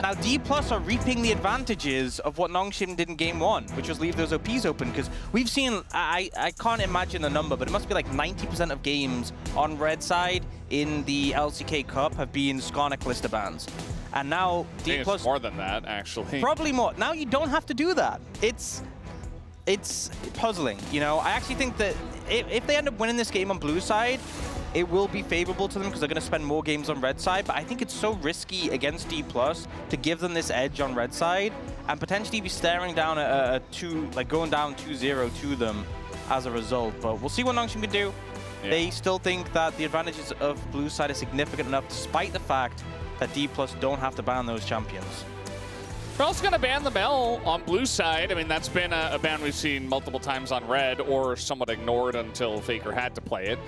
now D Plus are reaping the advantages of what Nongshim did in game 1, which was leave those OPs open, because we've seen, I can't imagine the number, but it must be like 90% of games on red side in the LCK Cup have been Skarner Kalista bans. And now D Plus... more than that, actually. Probably more. Now you don't have to do that. It's puzzling, you know? I actually think that if they end up winning this game on blue side, it will be favorable to them because they're going to spend more games on red side, but I think it's so risky against D Plus to give them this edge on red side and potentially be staring down a going down 2-0 to them as a result. But we'll see what Nongshim can do. Yeah. They still think that the advantages of blue side are significant enough, despite the fact that D Plus don't have to ban those champions. We're also going to ban the Mel on blue side. I mean, that's been a ban we've seen multiple times on red, or somewhat ignored until Faker had to play it.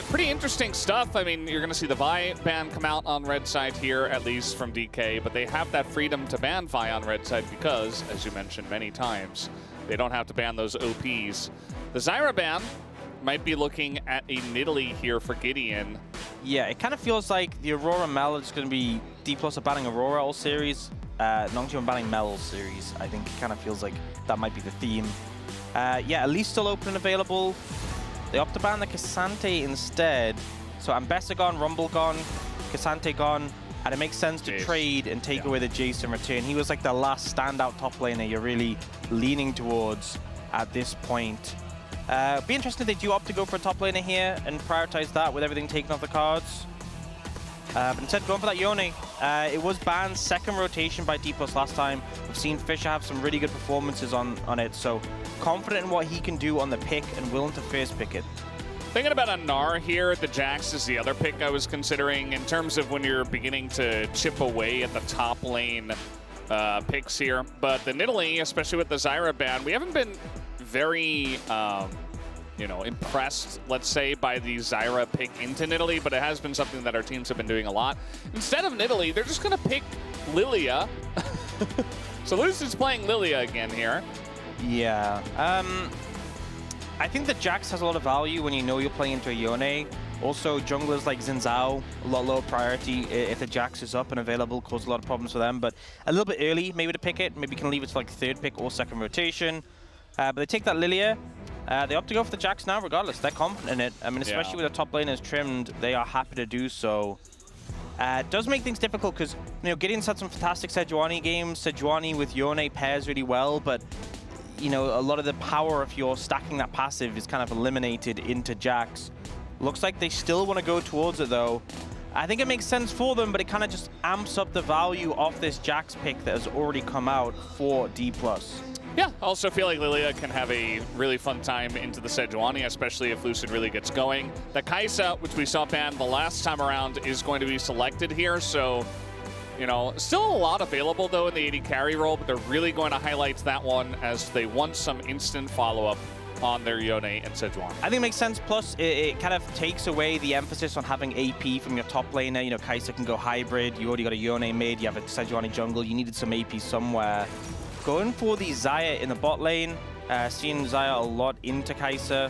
Pretty interesting stuff. I mean, you're going to see the Vi ban come out on red side here, at least from DK, but they have that freedom to ban Vi on red side because, as you mentioned many times, they don't have to ban those OPs. The Zyra ban might be looking at a Nidalee here for Gideon. Yeah, it kind of feels like the Aurora Mel is going to be D Plus are banning Aurora all series, Nongshim banning Mel all series. I think it kind of feels like that might be the theme. Yeah, Elise still open and available. They opt to ban the Cassante instead. So Ambessa gone, Rumble gone, Cassante gone, and it makes sense to trade and take away the Jace in return. He was like the last standout top laner you're really leaning towards at this point. Be interesting if they do opt to go for a top laner here and prioritize that with everything taken off the cards. But instead, going for that Yone. It was banned second rotation by D Plus last time. We've seen Fisher have some really good performances on it, so confident in what he can do on the pick and willing to first pick it. Thinking about a Gnar here, the Jax is the other pick I was considering in terms of when you're beginning to chip away at the top lane picks here. But the Nidalee, especially with the Zyra ban, we haven't been very you know, impressed, let's say, by the Zyra pick into Nidalee, but it has been something that our teams have been doing a lot. Instead of Nidalee, they're just going to pick Lilia. So Lucid's playing Lilia again here. Yeah. I think that Jax has a lot of value when you know you're playing into a Yone. Also, junglers like Xin Zhao, a lot lower priority. If the Jax is up and available, cause a lot of problems for them. But a little bit early, maybe to pick it. Maybe you can leave it to like third pick or second rotation. But they take that Lilia. They opt to go for the Jax now regardless. They're confident in it. I mean, especially with the top lane is trimmed, they are happy to do so. It does make things difficult because, you know, Gideon's had some fantastic Sejuani games. Sejuani with Yone pairs really well, but, you know, a lot of the power if you're stacking that passive is kind of eliminated into Jax. Looks like they still want to go towards it though. I think it makes sense for them, but it kind of just amps up the value of this Jax pick that has already come out for D+. Yeah, I also feel like Lilia can have a really fun time into the Sejuani, especially if Lucid really gets going. The Kai'Sa, which we saw banned the last time around, is going to be selected here, so, you know, still a lot available, though, in the AD carry role, but they're really going to highlight that one as they want some instant follow-up on their Yone and Sejuani. I think it makes sense. Plus, it kind of takes away the emphasis on having AP from your top laner. You know, Kai'Sa can go hybrid. You already got a Yone mid. You have a Sejuani jungle. You needed some AP somewhere. Going for the Xayah in the bot lane, seeing Xayah a lot into Kai'Sa.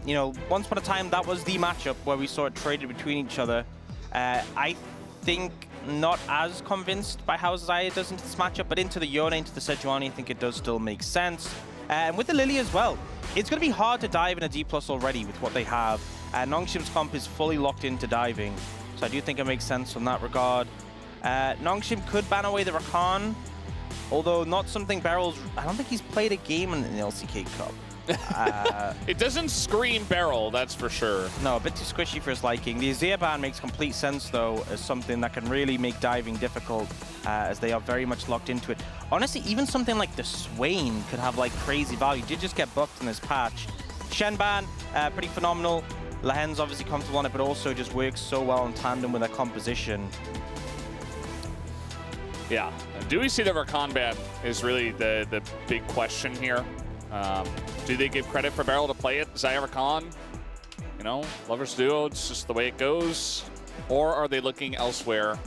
You know, once upon a time, that was the matchup where we saw it traded between each other. I think not as convinced by how Xayah does into this matchup, but into the Yone, into the Sejuani, I think it does still make sense. And with the Lily as well, it's going to be hard to dive in a D+ already with what they have. Nongshim's comp is fully locked into diving, so I do think it makes sense from that regard. Nongshim could ban away the Rakan, although not something Barrel's... I don't think he's played a game in the LCK Cup. It doesn't scream Barrel, that's for sure. No, a bit too squishy for his liking. The Azir ban makes complete sense, though, as something that can really make diving difficult, as they are very much locked into it. Honestly, even something like the Swain could have, like, crazy value. Did just get buffed in this patch. Shen ban, pretty phenomenal. Lahen's obviously comfortable on it, but also just works so well in tandem with their composition. Yeah. Do we see the Rakan ban is really the big question here. Do they give credit for Barrel to play it? Xayah Rakan, you know, lovers duo, it's just the way it goes. Or are they looking elsewhere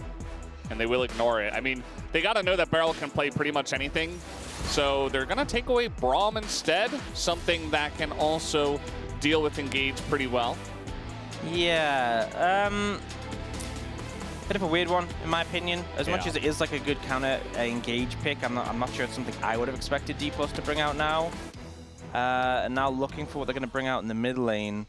and they will ignore it? I mean, they got to know that Barrel can play pretty much anything. So they're going to take away Braum instead, something that can also deal with Engage pretty well. Yeah. Bit of a weird one, in my opinion. As much Yeah. as it is like a good counter engage pick, I'm not sure it's something I would have expected D+ to bring out now. And now looking for what they're going to bring out in the mid lane.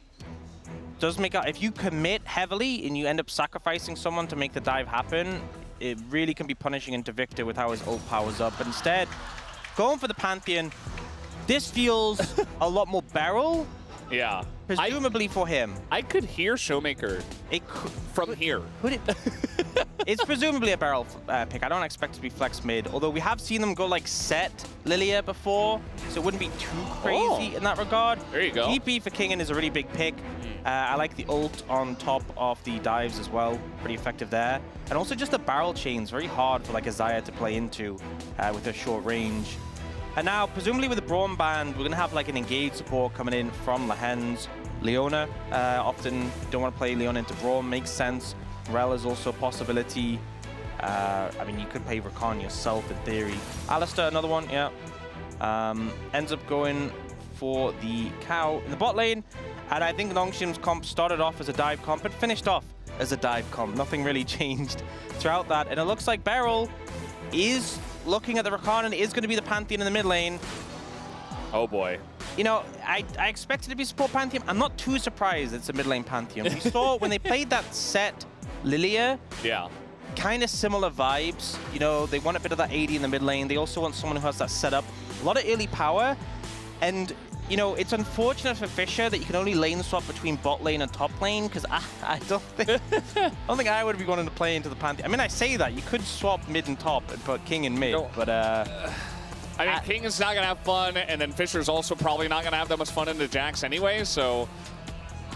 Does make out if you commit heavily and you end up sacrificing someone to make the dive happen, it really can be punishing into Victor with how his ult powers up. But instead, going for the Pantheon, this feels a lot more barrel. Yeah. Presumably for him. I could hear Showmaker from here. Could it? It's presumably a barrel pick. I don't expect it to be flex mid, although we have seen them go like set Lilia before, so it wouldn't be too crazy in that regard. There you go. TP for Kingen is a really big pick. I like the ult on top of the dives as well. Pretty effective there. And also just the barrel chains, very hard for like a Xayah to play into with her short range. And now, presumably with the Braum band, we're going to have like an engaged support coming in from Lehens. Leona, often don't want to play Leona into Braum, makes sense. Rel is also a possibility. I mean, you could play Rakan yourself in theory. Alistar, another one, yeah. Ends up going for the cow in the bot lane. And I think Nongshim's comp started off as a dive comp and finished off as a dive comp. Nothing really changed throughout that. And it looks like Beryl is looking at the Rakan and is going to be the Pantheon in the mid lane. Oh boy. You know, I expected it to be support Pantheon. I'm not too surprised it's a mid lane Pantheon. We saw when they played that set Lilia. Yeah. Kind of similar vibes. You know, they want a bit of that AD in the mid lane. They also want someone who has that setup. A lot of early power. And, you know, it's unfortunate for Fisher that you can only lane swap between bot lane and top lane, because I don't think I would be wanting to play into the Pantheon. I mean, I say that. You could swap mid and top and put King in mid, but... I mean, King is not going to have fun, and then Fisher's also probably not going to have that much fun into Jax anyway, so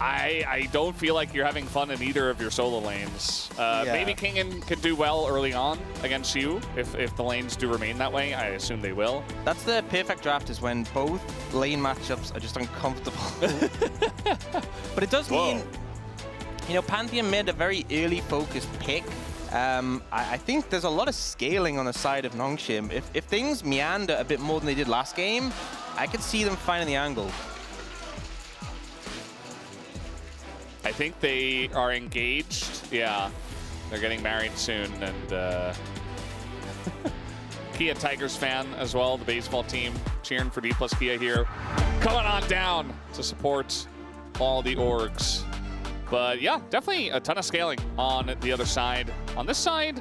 I don't feel like you're having fun in either of your solo lanes. Maybe King could do well early on against you, if the lanes do remain that way. I assume they will. That's the perfect draft, is when both lane matchups are just uncomfortable. But it does mean, you know, Pantheon made a very early focused pick. I think there's a lot of scaling on the side of Nongshim. If things meander a bit more than they did last game, I could see them finding the angle. I think they are engaged. Yeah, they're getting married soon. And Kia Tigers fan as well, the baseball team, cheering for D+ Kia here. Coming on down to support all the orgs. But yeah, definitely a ton of scaling on the other side. On this side,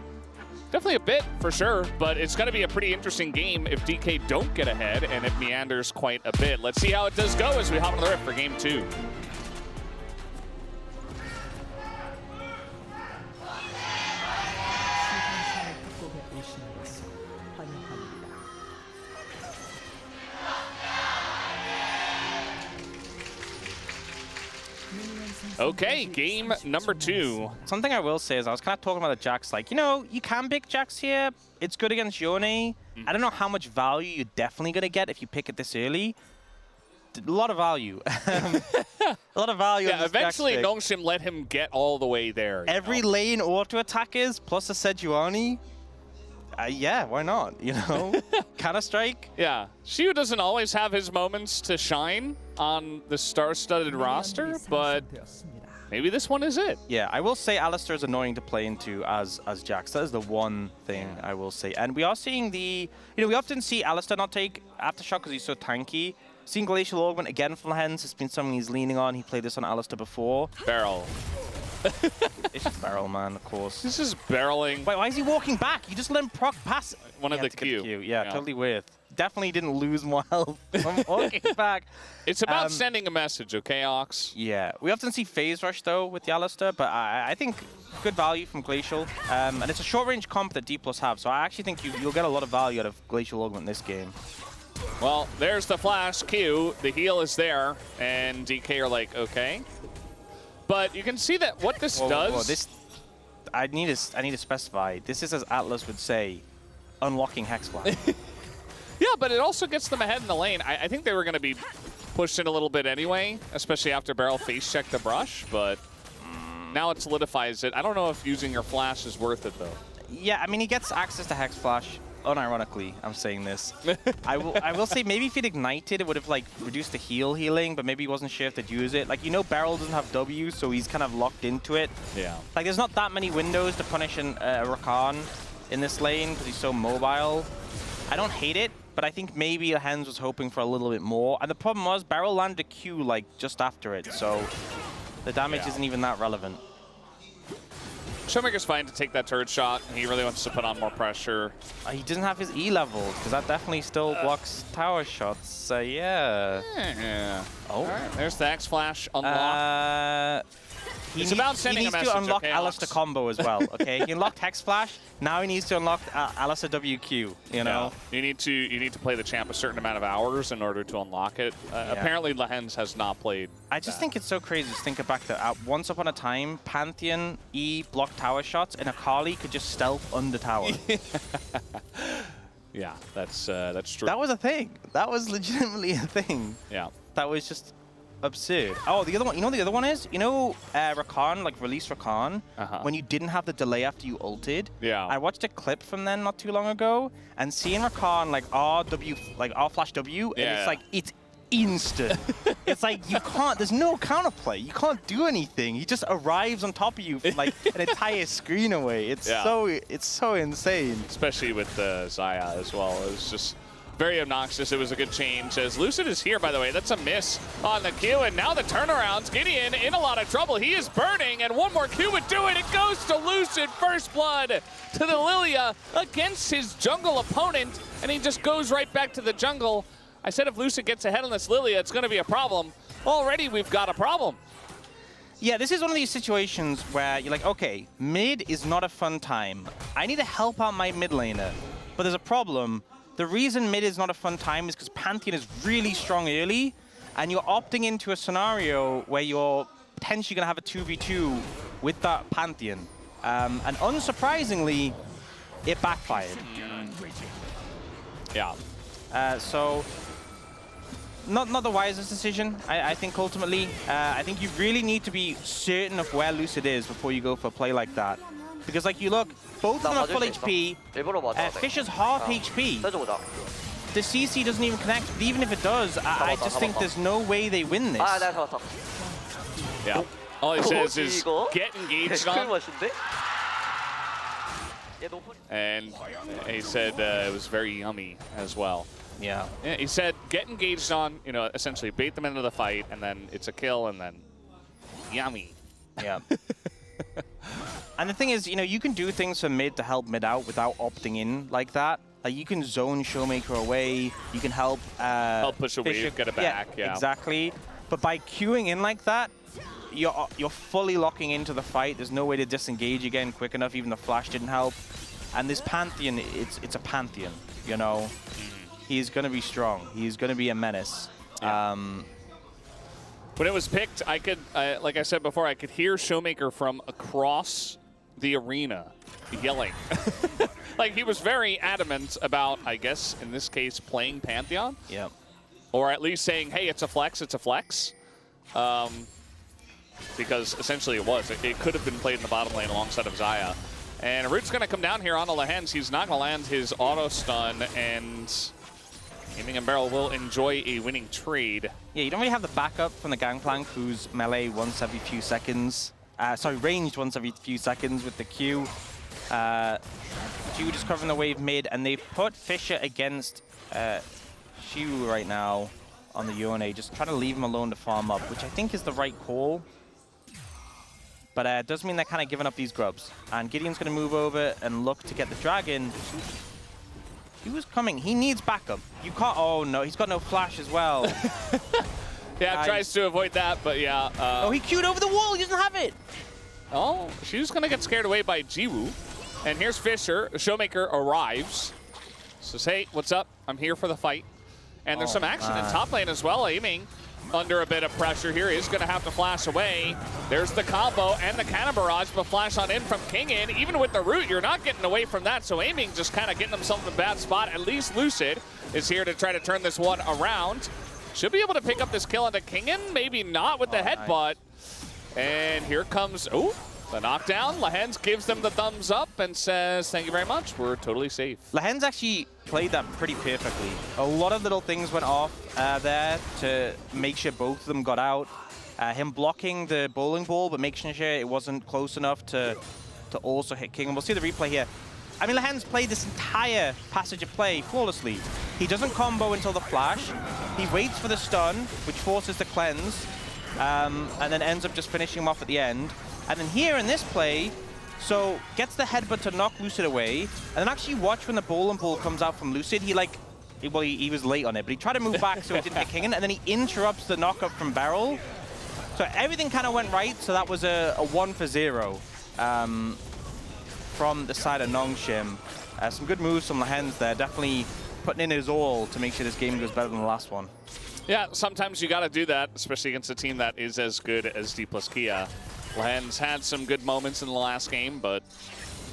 definitely a bit for sure, but it's going to be a pretty interesting game if DK don't get ahead and it meanders quite a bit. Let's see how it does go as we hop on the rift for game 2. Okay, game number 2. Something I will say is I was kind of talking about the Jax, like, you know, you can pick Jax here. It's good against Yone. I don't know how much value you're definitely going to get if you pick it this early. A lot of value. A lot of value. Yeah, eventually Nongshim let him get all the way there. Every lane auto attackers plus a Sejuani. Yeah, why not? You know, Counter-Strike. Yeah, Shiu doesn't always have his moments to shine on the star-studded roster, but maybe this one is it. Yeah, I will say Alistar is annoying to play into as Jax. That is the one thing I will say. And we are seeing the, you know, we often see Alistar not take Aftershock because he's so tanky. Seeing Glacial Augment again from Lehens has been something he's leaning on. He played this on Alistar before. Barrel. It's just barrel, man, of course. This is barreling. Wait, why is he walking back? You just let him proc pass. One of the Q. Yeah, totally weird. Definitely didn't lose more health from walking back. It's about sending a message, okay, Ox? Yeah. We often see phase rush, though, with the Alistar, but I think good value from Glacial. And it's a short-range comp that D+ have, so I actually think you'll get a lot of value out of Glacial Augment in this game. Well, there's the flash Q. The heal is there, and DK are like, okay. But you can see that what this does... Whoa, this, I need to specify. This is, as Atlas would say, unlocking Hex Flash. Yeah, but it also gets them ahead in the lane. I think they were going to be pushed in a little bit anyway, especially after Beryl face-checked the brush, but now it solidifies it. I don't know if using your flash is worth it, though. Yeah, I mean, he gets access to Hex Flash. unironically, I'm saying this. I will say maybe if he'd ignited, it would have like reduced the healing, but maybe he wasn't sure if they'd use it. Like, you know, Beryl doesn't have W, so he's kind of locked into it. Yeah. Like, there's not that many windows to punish a Rakan in this lane because he's so mobile. I don't hate it, but I think maybe Lehens was hoping for a little bit more. And the problem was Beryl landed a Q like just after it, so the damage isn't even that relevant. Showmaker's fine to take that turret shot. He really wants to put on more pressure. He doesn't have his E level, because that definitely still blocks tower shots. Yeah. Oh, right. There's the X Flash unlock. He needs to unlock Alistar combo as well, okay? He unlocked Hex Flash, now he needs to unlock Alistar WQ, you know? Yeah. You need to play the champ a certain amount of hours in order to unlock it. Apparently, Lehens has not played I just think it's so crazy to think back that once upon a time, Pantheon, E, block tower shots, and Akali could just stealth under tower. Yeah, that's true. That was a thing. That was legitimately a thing. Yeah. That was just absurd. Oh, the other one, you know what the other one is? You know Rakan, like release Rakan, when you didn't have the delay after you ulted? Yeah. I watched a clip from then not too long ago, and seeing Rakan like R flash W, and it's like, it's instant. It's like, you can't, there's no counterplay. You can't do anything. He just arrives on top of you from like an entire screen away. It's so insane. Especially with Xayah as well. It's just very obnoxious. It was a good change. As Lucid is here, by the way, that's a miss on the Q, and now the turnarounds. Gideon in a lot of trouble. He is burning, and one more Q would do it. It goes to Lucid. First blood to the Lilia against his jungle opponent, and he just goes right back to the jungle. I said if Lucid gets ahead on this Lilia, it's going to be a problem. Already we've got a problem. Yeah, this is one of these situations where you're like, okay, mid is not a fun time. I need to help out my mid laner, but there's a problem. The reason mid is not a fun time is because Pantheon is really strong early, and you're opting into a scenario where you're potentially going to have a 2v2 with that Pantheon. And unsurprisingly, it backfired. Yeah. So, not the wisest decision, I think, ultimately. I think you really need to be certain of where Lucid is before you go for a play like that. Because, like, you look, both of them are full HP. Fisher's half HP. The CC doesn't even connect, but even if it does, I just think there's no way they win this. Yeah. All he says is, get engaged on. And he said it was very yummy as well. Yeah. He said, get engaged on, you know, essentially bait them into the fight, and then it's a kill, and then yummy. Yeah. And the thing is, you know, you can do things for mid to help mid out without opting in like that. Like, you can zone Showmaker away, you can help push a wave, get it back. Yeah, exactly. But by queuing in like that, you're fully locking into the fight. There's no way to disengage again quick enough. Even the flash didn't help. And this Pantheon, it's a Pantheon, you know? He's going to be strong. He's going to be a menace. Yeah. When it was picked, I could, like I said before, I could hear Showmaker from across the arena yelling. Like, he was very adamant about, I guess, in this case, playing Pantheon. Yeah. Or at least saying, hey, it's a flex, it's a flex. Because essentially it was. It could have been played in the bottom lane alongside of Xayah. And Root's going to come down here on the Lehens. He's not going to land his auto stun, and Aiming and Beryl will enjoy a winning trade. Yeah, you don't really have the backup from the Gangplank, who's melee once every few seconds. Ranged once every few seconds with the Q. Q just covering the wave mid, and they've put Fisher against Shu right now on the Yone, just trying to leave him alone to farm up, which I think is the right call. But it does mean they're kind of giving up these grubs. And Gideon's going to move over and look to get the dragon. He was coming. He needs backup. You can't. Oh, no. He's got no flash as well. Yeah, tries to avoid that, but yeah. Oh, he queued over the wall. He doesn't have it. Oh, she's going to get scared away by Jiwoo. And here's Fisher. Showmaker arrives. Says, hey, what's up? I'm here for the fight. And there's some action in top lane as well. Aiming under a bit of pressure here. He's going to have to flash away. There's the combo and the cannon barrage, but flash on in from Kingin. Even with the root, you're not getting away from that. So Aiming just kind of getting himself in a bad spot. At least Lucid is here to try to turn this one around. Should be able to pick up this kill onto Kingin. Maybe not with the headbutt. And here comes, The knockdown, Lehens gives them the thumbs up and says, thank you very much, we're totally safe. Lehens actually played that pretty perfectly. A lot of little things went off there to make sure both of them got out. Him blocking the bowling ball, but making sure it wasn't close enough to also hit King. And we'll see the replay here. I mean, Lehens played this entire passage of play flawlessly. He doesn't combo until the flash. He waits for the stun, which forces the cleanse, and then ends up just finishing him off at the end. And then here in this play, so gets the headbutt to knock Lucid away, and then actually watch when the bowling ball comes out from Lucid. He he was late on it, but he tried to move back so he didn't hit King, and then he interrupts the knockup from Beryl. So everything kind of went right, so that was a 1 for 0 from the side of Nongshim. Some good moves from Lehens there, definitely putting in his all to make sure this game goes better than the last one. Yeah, sometimes you got to do that, especially against a team that is as good as D+Kia. Lehens had some good moments in the last game, but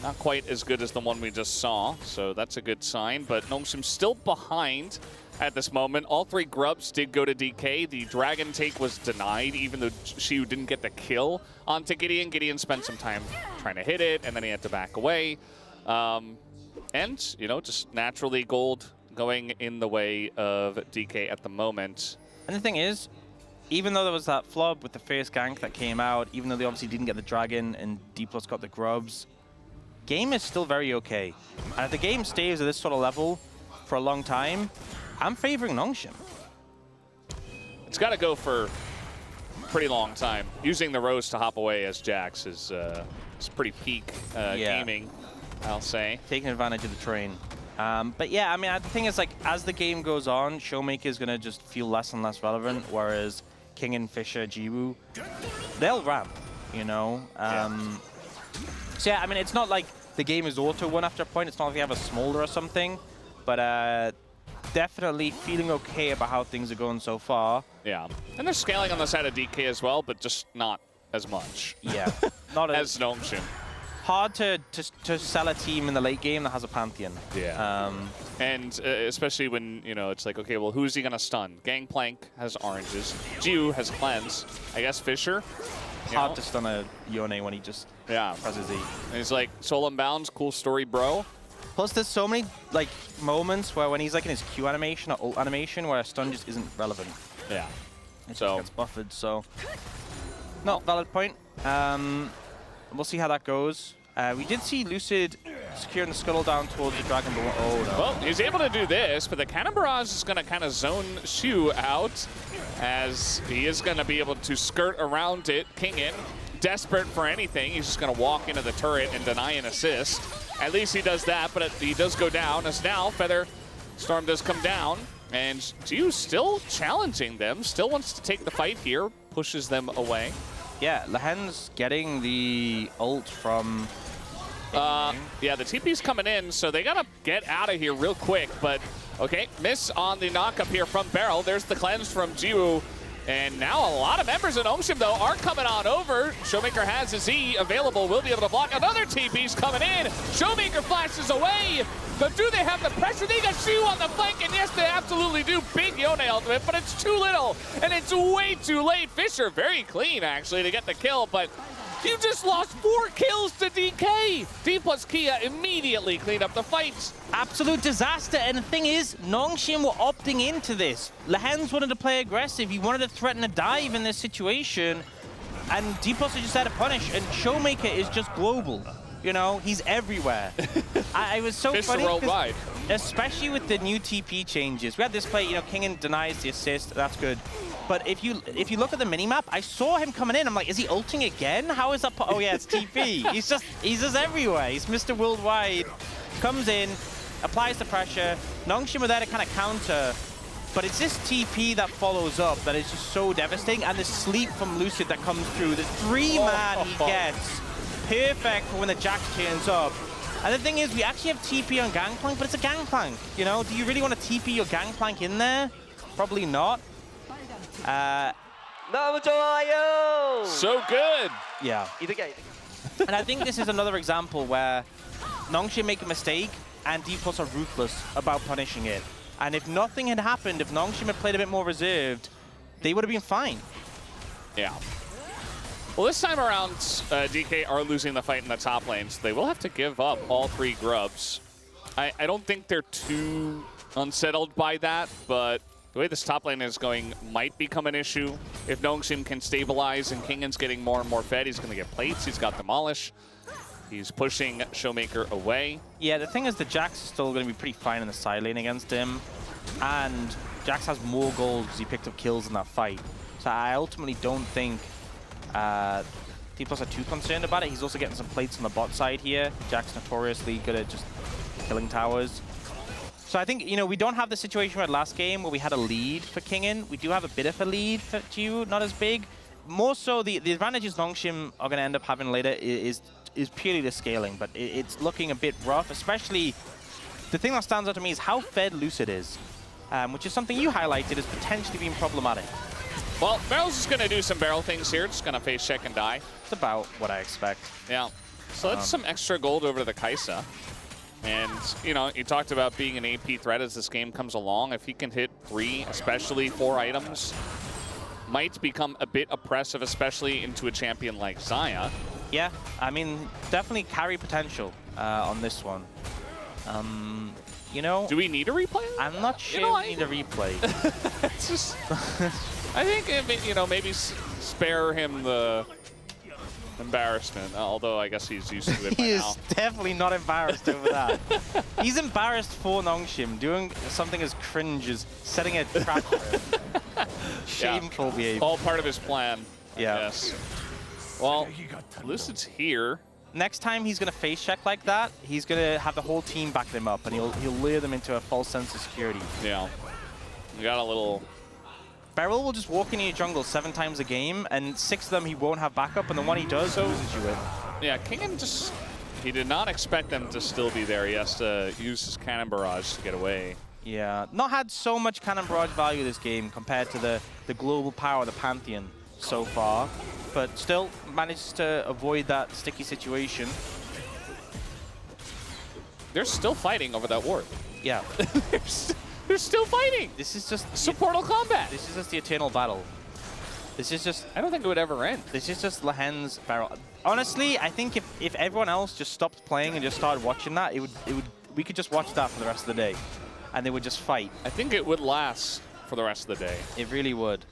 not quite as good as the one we just saw, so that's a good sign. But Nongshim still behind at this moment. All 3 grubs did go to DK. The dragon take was denied, even though Xiu didn't get the kill onto Gideon. Gideon spent some time trying to hit it, and then he had to back away. And, you know, just naturally gold going in the way of DK at the moment. And the thing is, even though there was that flub with the first gank that came out, even though they obviously didn't get the dragon and D+ got the grubs, game is still very okay. And if the game stays at this sort of level for a long time, I'm favoring Nongshim. It's got to go for a pretty long time. Using the Rose to hop away as Jax is pretty peak gaming, I'll say. Taking advantage of the train. But yeah, I mean, the thing is, like, as the game goes on, Showmaker is going to just feel less and less relevant, whereas King and Fisher, Jiwoo, they'll ramp, you know? So yeah, I mean, it's not like the game is auto-won after a point. It's not like they have a smolder or something, but definitely feeling okay about how things are going so far. Yeah, and they're scaling on the side of DK as well, but just not as much. Yeah, not as Nongshim. Hard to sell a team in the late game that has a Pantheon. Yeah. And especially when, you know, it's like, okay, well, who's he going to stun? Gangplank has oranges. Jiu has cleanse. I guess Fisher. Hard to stun a Yone when he just presses E. And he's like, Soul Unbound's cool story, bro. Plus, there's so many like moments where when he's like in his Q animation or ult animation where a stun just isn't relevant. Yeah. It just gets buffered, so not valid point. We'll see how that goes. We did see Lucid securing the scuttle down towards the Dragon Ball. Oh, no. Well, he's able to do this, but the Cannon Barrage is going to kind of zone Xiu out as he is going to be able to skirt around it. King in, desperate for anything. He's just going to walk into the turret and deny an assist. At least he does that, but he does go down as now Feather Storm does come down. And Xiu still challenging them, still wants to take the fight here, pushes them away. Yeah, Lehens getting the ult from... yeah, the TP's coming in, so they gotta get out of here real quick. But, okay, miss on the knock-up here from Beryl. There's the cleanse from Jiwoo. And now a lot of members of Nongshim, though, are coming on over. Showmaker has his E available, will be able to block. Another TP's coming in. Showmaker flashes away. But do they have the pressure? They got Xiu on the flank, and yes, they absolutely do. Big Yone ultimate, but it's too little, and it's way too late. Fisher very clean, actually, to get the kill, but you just lost 4 kills to DK. D+Kia immediately cleaned up the fight. Absolute disaster, and the thing is, Nongshim were opting into this. Lehens wanted to play aggressive. He wanted to threaten a dive in this situation, and D+ just had to punish, and Showmaker is just global. You know, he's everywhere. I was so funny, worldwide. Especially with the new TP changes. We had this play, you know, Kingen denies the assist. That's good. But if you look at the minimap, I saw him coming in. I'm like, is he ulting again? How is that? Oh yeah, it's TP. he's just everywhere. He's Mr. Worldwide. Comes in, applies the pressure. Nongshim were there to kind of counter. But it's this TP that follows up that is just so devastating. And the sleep from Lucid that comes through. The 3-man he gets. Perfect for when the Jax turns up. And the thing is, we actually have TP on Gangplank, but it's a Gangplank. You know, do you really want to TP your Gangplank in there? Probably not. So good. Yeah. And I think this is another example where Nongshim make a mistake and D+ are ruthless about punishing it. And if nothing had happened, if Nongshim had played a bit more reserved, they would have been fine. Yeah. Well, this time around, DK are losing the fight in the top lane, so they will have to give up all 3 grubs. I don't think they're too unsettled by that, but the way this top lane is going might become an issue. If Nongshim can stabilize and Kingan's getting more and more fed, he's going to get plates. He's got Demolish. He's pushing Showmaker away. Yeah, the thing is the Jax is still going to be pretty fine in the side lane against him. And Jax has more gold because he picked up kills in that fight. So I ultimately don't think D+ are too concerned about it. He's also getting some plates on the bot side here. Jax notoriously good at just killing towers. So I think, you know, we don't have the situation we had last game where we had a lead for Kingen. We do have a bit of a lead for Jiwoo, not as big. More so, the advantages Nongshim are going to end up having later is purely the scaling, but it's looking a bit rough, especially the thing that stands out to me is how fed Lucid is, which is something you highlighted as potentially being problematic. Well, Barrel's just going to do some barrel things here, just going to face check and die. It's about what I expect. Yeah. So that's some extra gold over to the Kai'Sa. And, you know, you talked about being an AP threat as this game comes along. If he can hit 3, especially 4 items, might become a bit oppressive, especially into a champion like Xayah. Yeah, I mean, definitely carry potential on this one. You know, do we need a replay? I'm not sure we need a replay. It's just, I think, you know, maybe spare him the embarrassment, although I guess he's used to it by now. He is definitely not embarrassed over that. He's embarrassed for Nongshim, doing something as cringe as setting a trap for him. Shameful behavior. All part of his plan. Yeah. Yes. Well, Lucid's here. Next time he's going to face check like that, he's going to have the whole team back him up, and he'll lure them into a false sense of security. Yeah. We got a little... Beryl will just walk into your jungle 7 times a game, and 6 of them he won't have backup, and the one he does loses you with. Yeah, Kingen just... He did not expect them to still be there. He has to use his Cannon Barrage to get away. Yeah, not had so much Cannon Barrage value this game compared to the global power of the Pantheon so far, but still managed to avoid that sticky situation. They're still fighting over that ward. Yeah. They're still fighting. This is just supportal combat. This is just the eternal battle. This is just... I don't think it would ever end. This is just Lehen's barrel. Honestly, I think if everyone else just stopped playing and just started watching that, we could just watch that for the rest of the day, and they would just fight. I think it would last for the rest of the day. It really would.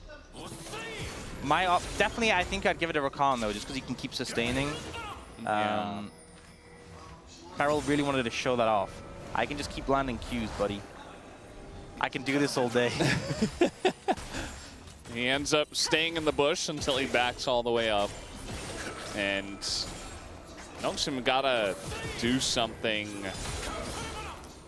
Definitely, I think I'd give it a Rakan though, just because he can keep sustaining. Yeah. Farrell really wanted to show that off. I can just keep landing Qs, buddy. I can do this all day. He ends up staying in the bush until he backs all the way up. And Nongshim gotta do something.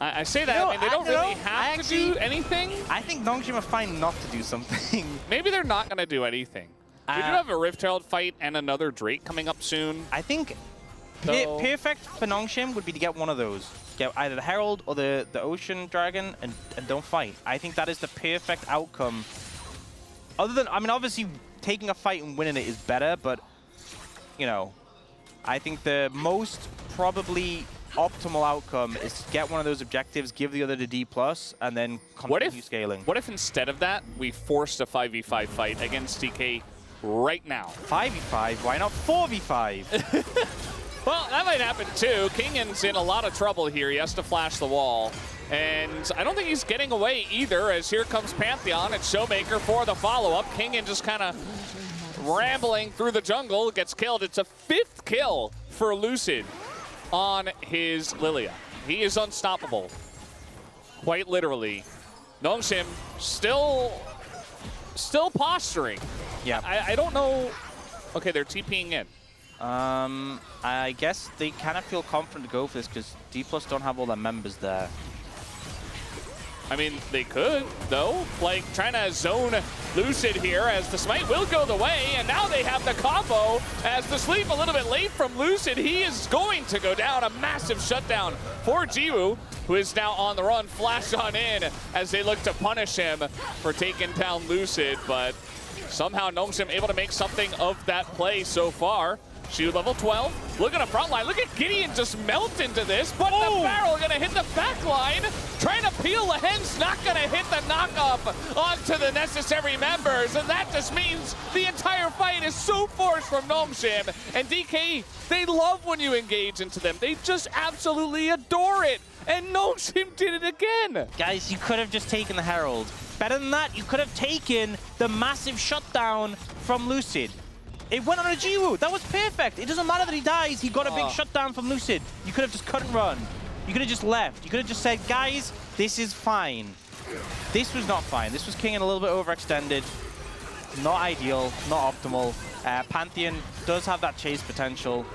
I say that, I mean, they don't really have to do anything. I think Nongshim are fine not to do something. Maybe they're not gonna do anything. We do have a Rift Herald fight and another Drake coming up soon. I think perfect for Nongshim would be to get one of those. Get either the Herald or the Ocean Dragon and don't fight. I think that is the perfect outcome. Other than, I mean, obviously taking a fight and winning it is better, but, you know, I think the most probably optimal outcome is to get one of those objectives, give the other to D+, and then continue scaling. What if instead of that, we forced a 5v5 fight against DK right now? 5v5? Why not 4v5? Well, that might happen too. Kingan's in a lot of trouble here. He has to flash the wall. And I don't think he's getting away either, as here comes Pantheon and Showmaker for the follow-up. Kingan just kind of rambling through the jungle, gets killed. It's a 5th kill for Lucid on his Lilia. He is unstoppable, quite literally. Nongshim still posturing. Yeah. I don't know. Okay, they're TPing in. I guess they kind of feel confident to go for this because D+ don't have all their members there. I mean, they could, though. Like, trying to zone Lucid here as the smite will go the way, and now they have the combo as the sleep a little bit late from Lucid. He is going to go down. A massive shutdown for Jiwoo, who is now on the run. Flash on in as they look to punish him for taking down Lucid, but somehow Nongshim able to make something of that play so far. She level 12. Look at the front line. Look at Gideon just melt into this, but the barrel gonna hit the back line. Trying to peel the hen's not gonna hit the knock-up onto the necessary members, and that just means the entire fight is so forced from Gnomeshim. And DK, they love when you engage into them. They just absolutely adore it. And Gnomeshim did it again. Guys, you could have just taken the Herald. Better than that, you could have taken the massive shutdown from Lucid. It went on a Jiwoo. That was perfect. It doesn't matter that he dies. He got a big shutdown from Lucid. You could have just cut and run. You could have just left. You could have just said, guys, this is fine. This was not fine. This was King and a little bit overextended. Not ideal, not optimal. Pantheon does have that chase potential.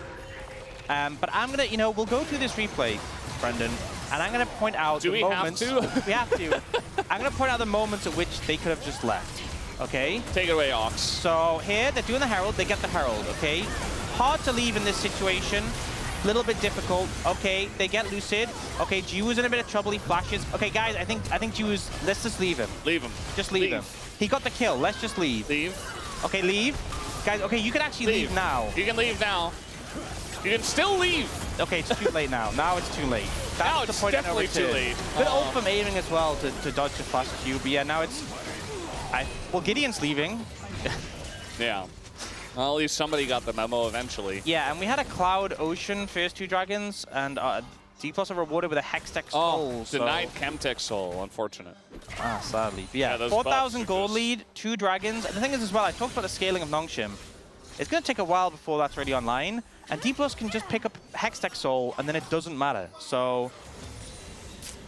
But I'm going to, we'll go through this replay, Brendan, and I'm going to point out the moments. Do we have to? We have to. I'm going to point out the moments at which they could have just left. Okay? Take it away, Ox. So here, they're doing the Herald. They get the Herald, okay? Hard to leave in this situation. A little bit difficult. Okay, they get Lucid. Okay, Jiwoo's in a bit of trouble. He flashes. Okay, guys, I think Jiwoo's... Let's just leave him. Leave him. Just leave him. He got the kill. Let's just leave. Leave. Okay, leave. Guys, okay, you can actually leave now. You can leave now. You can still leave. Okay, it's too late now. Now it's too late. That's now the it's point definitely too late. Good ult from aiming as well to dodge the flash Q. But yeah, now it's... well, Gideon's leaving. Yeah. Well, at least somebody got the memo eventually. Yeah, and we had a Cloud Ocean first 2 dragons, and D+ are rewarded with a Hextech Soul. Denied Chemtech Soul, unfortunate. Ah, sadly. But yeah, 4,000 gold lead, 2 dragons. And the thing is as well, I talked about the scaling of Gnomeshim. It's going to take a while before that's ready online, and D+ can just pick up Hextech Soul, and then it doesn't matter. So...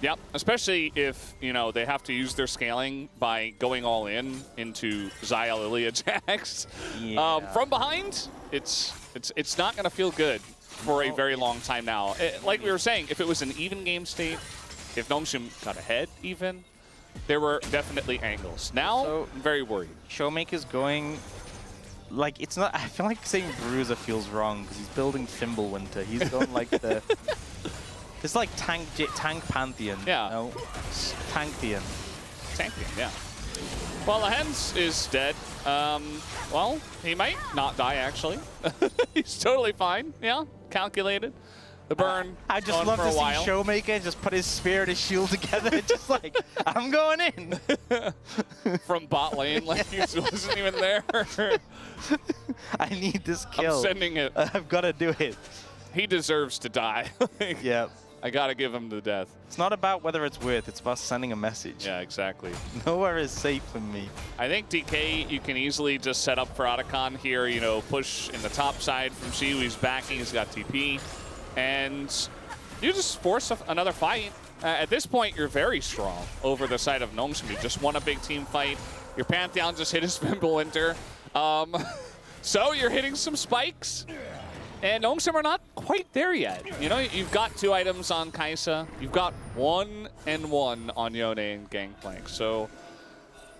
Yep, especially if, they have to use their scaling by going all into Xayah Lilia Jax. Yeah. From behind, it's not going to feel good for a very long time now. Like we were saying, if it was an even game state, if Gnomeshim got ahead even, there were definitely angles. Now, I'm very worried. Showmaker's going... Like, it's not... I feel like saying Bruiser feels wrong, because he's building Thimblewinter. He's going like the... It's like tank Pantheon. Yeah. No, Tanktheon. Tanktheon, yeah. Well, the Hens is dead. Well, he might not die, actually. He's totally fine. Yeah, calculated. The burn I just love to see Showmaker just put his spear and his shield together. Just like, I'm going in. From bot lane, like he wasn't even there. I need this kill. I'm sending it. I've got to do it. He deserves to die. Yeah. I gotta give him the death. It's not about whether it's worth, it's about sending a message. Yeah, exactly. Nowhere is safe for me. I think DK, you can easily just set up for Otacon here, push in the top side from Shiu. He's backing, he's got TP. And you just force another fight. At this point, you're very strong over the side of Gnomeshim. You just won a big team fight. Your Pantheon just hit his Fimbulwinter. So you're hitting some spikes. And Gnomeshim are not quite there yet. You've got 2 items on Kai'Sa. You've got 1 and 1 on Yone and Gangplank. So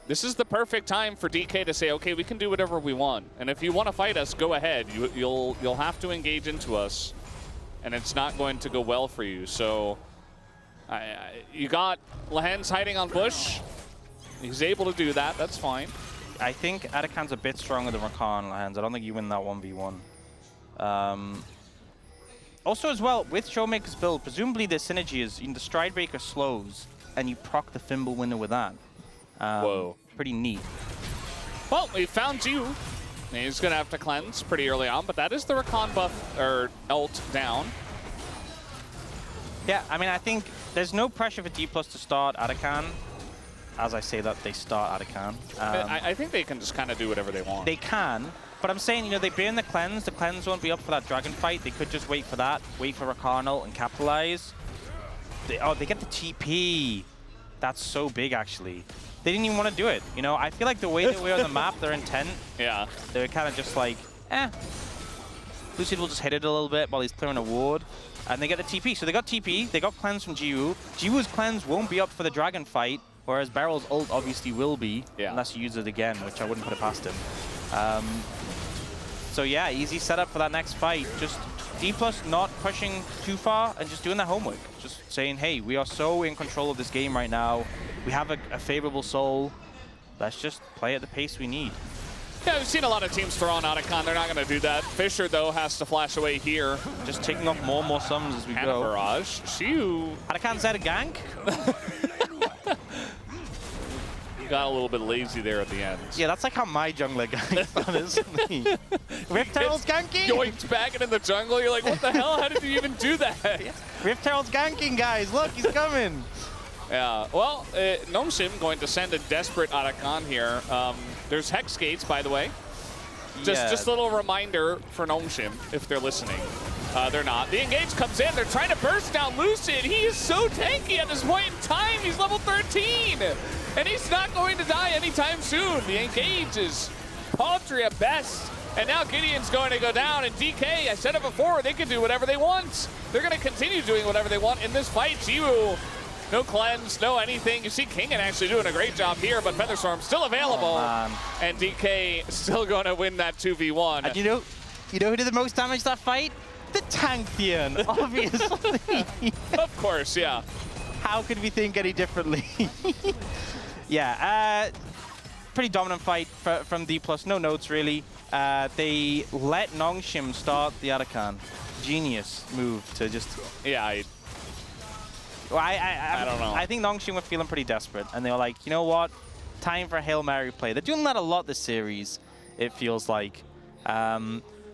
this is the perfect time for DK to say, okay, we can do whatever we want. And if you want to fight us, go ahead. You'll have to engage into us. And it's not going to go well for you. So you got Lehens hiding on Bush. He's able to do that. That's fine. I think Atakan's a bit stronger than Rakan Lehens. I don't think you win that 1v1. Also as well, with Showmaker's build, presumably the synergy is the Stride Breaker slows, and you proc the Fimbulwinter with that. Whoa. Pretty neat. Well, we found you. He's going to have to cleanse pretty early on, but that is the Rakan buff, or ult down. Yeah, I mean, I think there's no pressure for D+ to start Atakan. As I say that, they start Atakan. I think they can just kind of do whatever they want. They can. But I'm saying, they burn the cleanse. The cleanse won't be up for that dragon fight. They could just wait for that, wait for Rakan ult and capitalize. They get the TP. That's so big, actually. They didn't even want to do it. I feel like the way they were on the map, their intent, yeah, they were kind of just like, Lucid will just hit it a little bit while he's clearing a ward. And they get the TP. So they got TP. They got cleanse from Jiwoo. Jiwoo's cleanse won't be up for the dragon fight, whereas Beryl's ult obviously will be, unless you use it again, which I wouldn't put it past him. So yeah, easy setup for that next fight. Just D+ not pushing too far and just doing their homework. Just saying, hey, we are so in control of this game right now. We have a favorable soul. Let's just play at the pace we need. Yeah, we've seen a lot of teams throw on Otacon. They're not going to do that. Fisher, though, has to flash away here. Just taking off more and more summons as we And go. a barrage. Shiu Otacon's had a gank. got a little bit lazy there at the end. Yeah, that's like how my jungler ganks, honestly. Rift Herald's ganking! Yoinked back into the jungle. You're like, what the hell? How did you even do that? Rift Herald's ganking, guys. Look, he's coming. Yeah, well, Gnome going to send a desperate Otacon here. There's Hex Gates, by the way. Just a little reminder for Gnome if they're listening. They're not. The engage comes in. They're trying to burst down Lucid. He is so tanky at this point in time. He's level 13. And he's not going to die anytime soon. The engage is paltry at best. And now Gideon's going to go down. And DK, I said it before, they can do whatever they want. They're going to continue doing whatever they want in this fight. Jiwoo, no cleanse, no anything. You see Kingen actually doing a great job here, but Featherstorm still available. And DK still going to win that 2v1. And you know who did the most damage that fight? The Tanktheon, obviously. Of course, yeah. How could we think any differently? Yeah, pretty dominant fight from D+. No notes, really. They let Nongshim start the Otacon. Genius move to just... Yeah, I don't know. I think Nongshim were feeling pretty desperate, and they were like, you know what? Time for a Hail Mary play. They're doing that a lot this series, it feels like.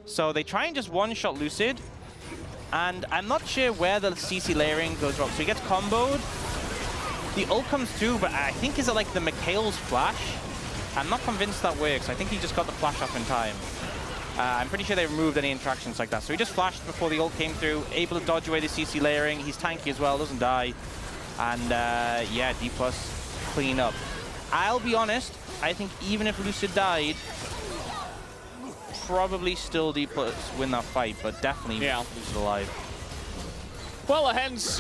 So they try and just one-shot Lucid, and I'm not sure where the CC layering goes wrong. So he gets comboed. The ult comes through, but I think is it like the Mikhail's flash? I'm not convinced that works. I think he just got the flash up in time. I'm pretty sure they removed any interactions like that. So he just flashed before the ult came through, able to dodge away the CC layering. He's tanky as well, doesn't die. And yeah, D+ clean up. I'll be honest, I think even if Lucid died, probably still D+ win that fight, but definitely Lucid alive. Well, Ahen's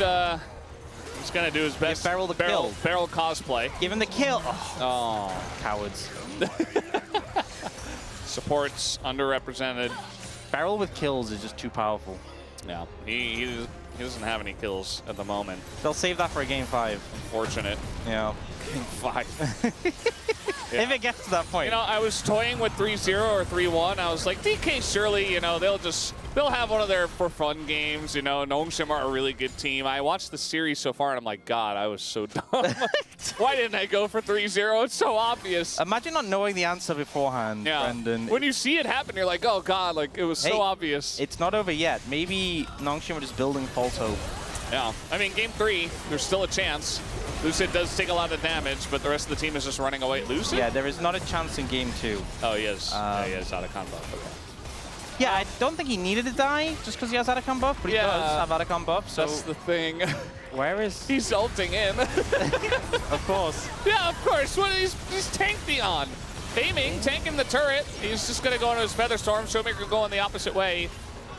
he's going to do his best. Give Beryl the kill. Beryl cosplay. Give him the kill. Oh. Cowards. Support's underrepresented. Beryl with kills is just too powerful. Yeah, he doesn't have any kills at the moment. They'll save that for a game 5. Unfortunate. Yeah. Game 5. Yeah. If it gets to that point. You know, I was toying with 3-0 or 3-1. I was like, DK surely, you know, they'll have one of their for fun games. You know, Gnome are a really good team. I watched the series so far and I'm like, God, I was so dumb. Why didn't I go for 3-0? It's so obvious. Imagine not knowing the answer beforehand, Brendan. When you see it happen, you're like, oh God, like it was so obvious. It's not over yet. Maybe Nongshim are just building false hope. Yeah, I mean, game 3, there's still a chance. Lucid does take a lot of damage, but the rest of the team is just running away. Lucid? Yeah, there is not a chance in game 2. Oh, he is. Yeah, he has Otacon buff. Okay. Yeah, I don't think he needed to die just because he has Otacon buff, but he does have Otacon buff, so... That's the thing. Where is... He's ulting in. Of course. Yeah, of course. What he's Tanktheon. Aiming, tanking the turret. He's just going to go into his Featherstorm. Showmaker going the opposite way.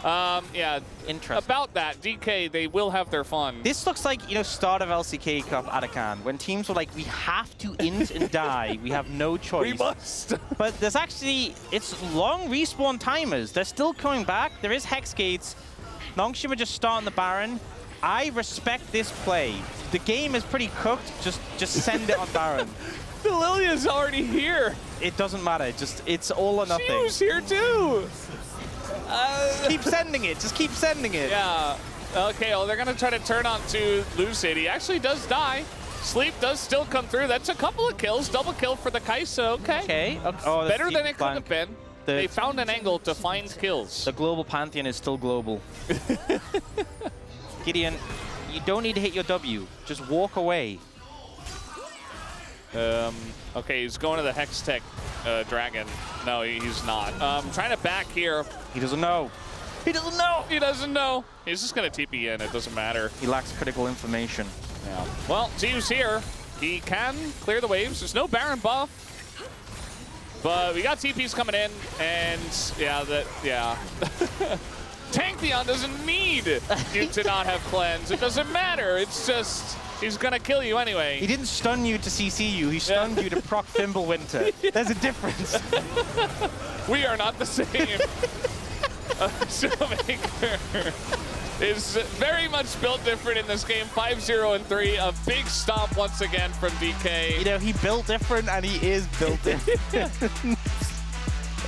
Yeah, interesting. About that, DK, they will have their fun. This looks like, you know, start of LCK Cup Otacon, when teams were like, we have to int and die. We have no choice. We must. But there's actually, it's long respawn timers. They're still coming back. There is Hex Gates. Nongshim are just starting the Baron. I respect this play. The game is pretty cooked. Just send it on Baron. The Lilia's already here. It doesn't matter. It's all or nothing. She was here too. Keep sending it. Just keep sending it. Yeah. Okay, well, they're going to try to turn on to Lucid. He actually does die. Sleep does still come through. That's a couple of kills. Double kill for the Kai'Sa. Okay. Oh, better than it could have been. They found an angle to find kills. The global pantheon is still global. Gideon, you don't need to hit your W. Just walk away. Okay, he's going to the Hextech Dragon. No, he's not. Trying to back here. He doesn't know. He doesn't know. He doesn't know. He's just going to TP in. It doesn't matter. He lacks critical information. Yeah. Well, Ziu's here. He can clear the waves. There's no Baron buff. But we got TPs coming in. And yeah. Tanktheon doesn't need you to not have cleanse. It doesn't matter. It's just... He's gonna kill you anyway. He didn't stun you to CC you. He stunned you to proc Thimblewinter. There's a difference. We are not the same. Showmaker is very much built different in this game. 5-0 and 3. A big stomp once again from DK. You know, he built different and he is built different.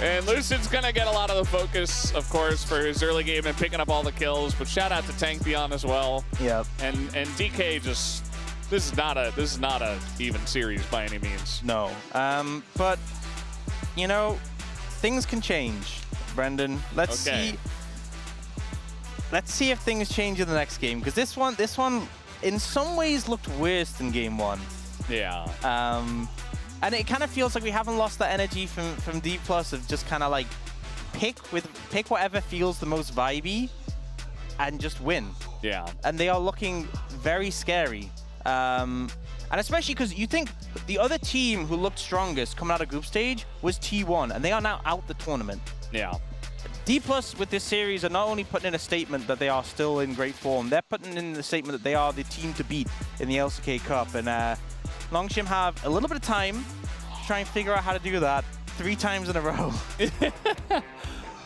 And Lucid's gonna get a lot of the focus, of course, for his early game and picking up all the kills. But shout out to Tank Beyond as well. Yep. And DK just this is not a even series by any means. No. But you know, things can change, Brendan. Let's see. Let's see if things change in the next game, because this one in some ways looked worse than game one. Yeah. And it kind of feels like we haven't lost that energy from D+ of just kind of like pick whatever feels the most vibey and just win. Yeah. And they are looking very scary. And especially because you think the other team who looked strongest coming out of group stage was T1, and they are now out the tournament. Yeah. D+ with this series are not only putting in a statement that they are still in great form, they're putting in the statement that they are the team to beat in the LCK Cup. And Longshim have a little bit of time to try and figure out how to do that 3 times in a row.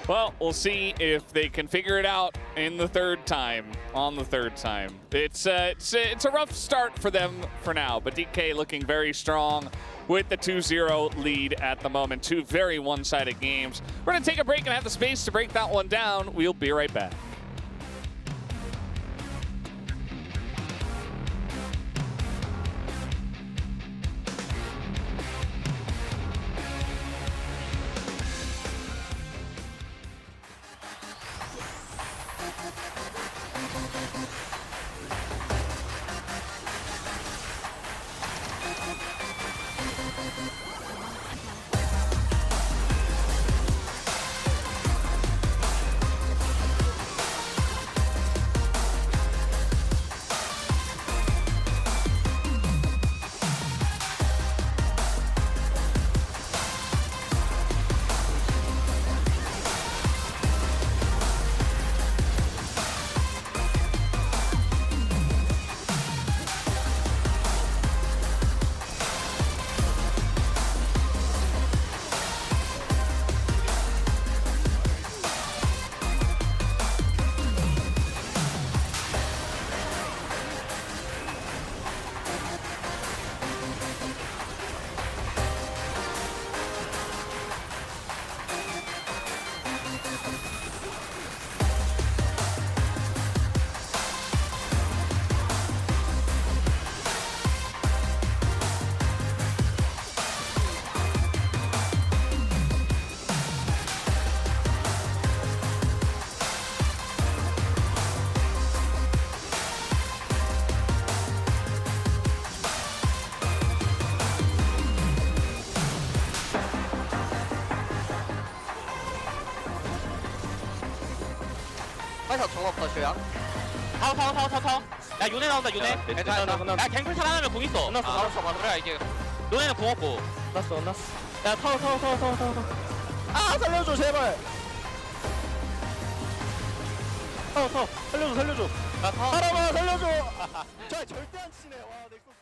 Well, we'll see if they can figure it out in the third time, on the third time. It's a rough start for them for now, but DK looking very strong with the 2-0 lead at the moment. 2 very one-sided games. We're going to take a break and have the space to break that one down. We'll be right back. 타워. 야, 요네 나온다, 요네. 야, 갱플 살아나면 공 있어. 끝났어. 그래, 이제. 요네는 공 없고. 끝났어. 야, 타워. 아, 살려줘, 제발. 타워. 살려줘. 야, 타워. 살아봐, 살려줘. 저 절대 안 치네. 와, 내 거.